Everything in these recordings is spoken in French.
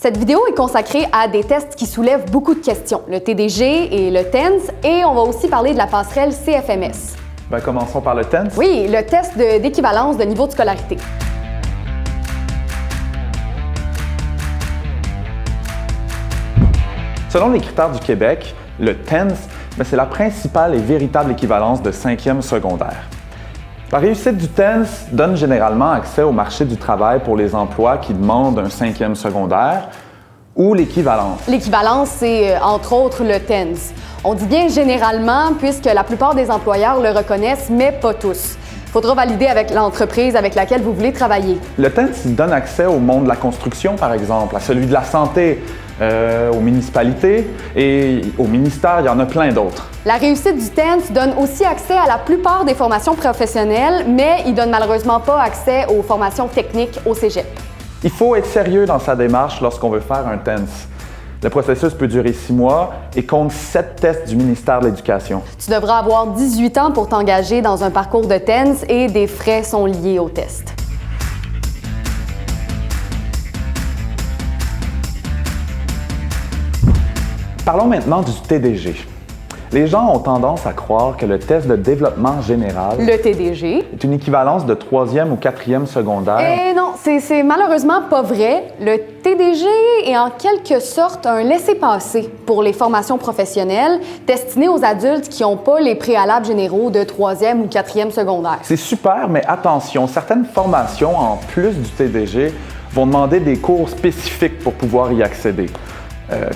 Cette vidéo est consacrée à des tests qui soulèvent beaucoup de questions, le TDG et le TENS, et on va aussi parler de la passerelle CFMS. Commençons par le TENS. Oui, le test d'équivalence de niveau de scolarité. Selon les critères du Québec, le TENS, c'est la principale et véritable équivalence de 5e secondaire. La réussite du TENS donne généralement accès au marché du travail pour les emplois qui demandent un 5e secondaire ou l'équivalence. L'équivalence, c'est entre autres le TENS. On dit bien généralement puisque la plupart des employeurs le reconnaissent, mais pas tous. Il faudra valider avec l'entreprise avec laquelle vous voulez travailler. Le TENS donne accès au monde de la construction, par exemple, à celui de la santé, aux municipalités et au ministère, il y en a plein d'autres. La réussite du TENS donne aussi accès à la plupart des formations professionnelles, mais il donne malheureusement pas accès aux formations techniques au cégep. Il faut être sérieux dans sa démarche lorsqu'on veut faire un TENS. Le processus peut durer 6 mois et compte 7 tests du ministère de l'Éducation. Tu devras avoir 18 ans pour t'engager dans un parcours de TENS et des frais sont liés au test. Parlons maintenant du TDG. Les gens ont tendance à croire que le test de développement général, le TDG, est une équivalence de 3e ou 4e secondaire. Et non, c'est malheureusement pas vrai. Le TDG est en quelque sorte un laissez-passer pour les formations professionnelles destinées aux adultes qui n'ont pas les préalables généraux de 3e ou 4e secondaire. C'est super, mais attention, certaines formations, en plus du TDG, vont demander des cours spécifiques pour pouvoir y accéder.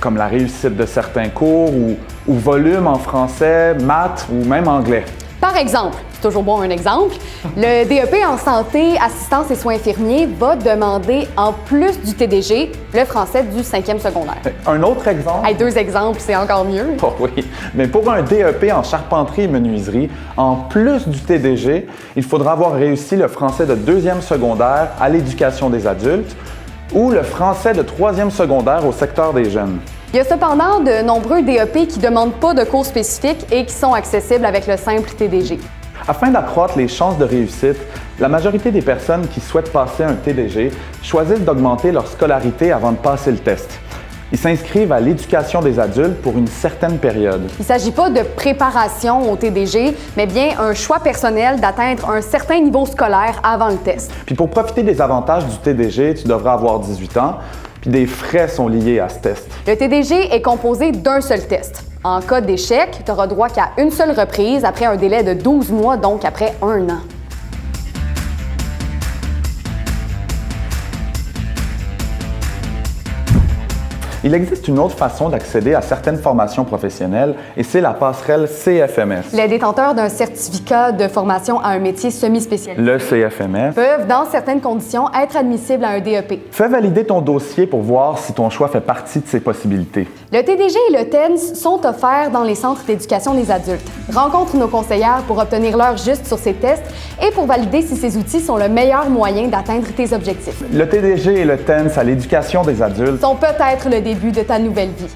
Comme la réussite de certains cours ou volume en français, maths ou même anglais. Par exemple, c'est toujours bon un exemple, le DEP en santé, assistance et soins infirmiers va demander, en plus du TDG, le français du 5e secondaire. Un autre exemple? Hey, 2 exemples, c'est encore mieux. Oh oui, mais pour un DEP en charpenterie et menuiserie, en plus du TDG, il faudra avoir réussi le français de 2e secondaire à l'éducation des adultes ou le français de 3e secondaire au secteur des jeunes. Il y a cependant de nombreux DEP qui ne demandent pas de cours spécifiques et qui sont accessibles avec le simple TDG. Afin d'accroître les chances de réussite, la majorité des personnes qui souhaitent passer un TDG choisissent d'augmenter leur scolarité avant de passer le test. Ils s'inscrivent à l'éducation des adultes pour une certaine période. Il ne s'agit pas de préparation au TDG, mais bien un choix personnel d'atteindre un certain niveau scolaire avant le test. Puis pour profiter des avantages du TDG, tu devras avoir 18 ans, puis des frais sont liés à ce test. Le TDG est composé d'un seul test. En cas d'échec, tu auras droit qu'à une seule reprise après un délai de 12 mois, donc après 1 an. Il existe une autre façon d'accéder à certaines formations professionnelles et c'est la passerelle CFMS. Les détenteurs d'un certificat de formation à un métier semi-spécialisé, le CFMS, peuvent, dans certaines conditions, être admissibles à un DEP. Fais valider ton dossier pour voir si ton choix fait partie de ces possibilités. Le TDG et le TENS sont offerts dans les centres d'éducation des adultes. Rencontre nos conseillères pour obtenir l'heure juste sur ces tests et pour valider si ces outils sont le meilleur moyen d'atteindre tes objectifs. Le TDG et le TENS à l'éducation des adultes sont peut-être le début de ta nouvelle vie.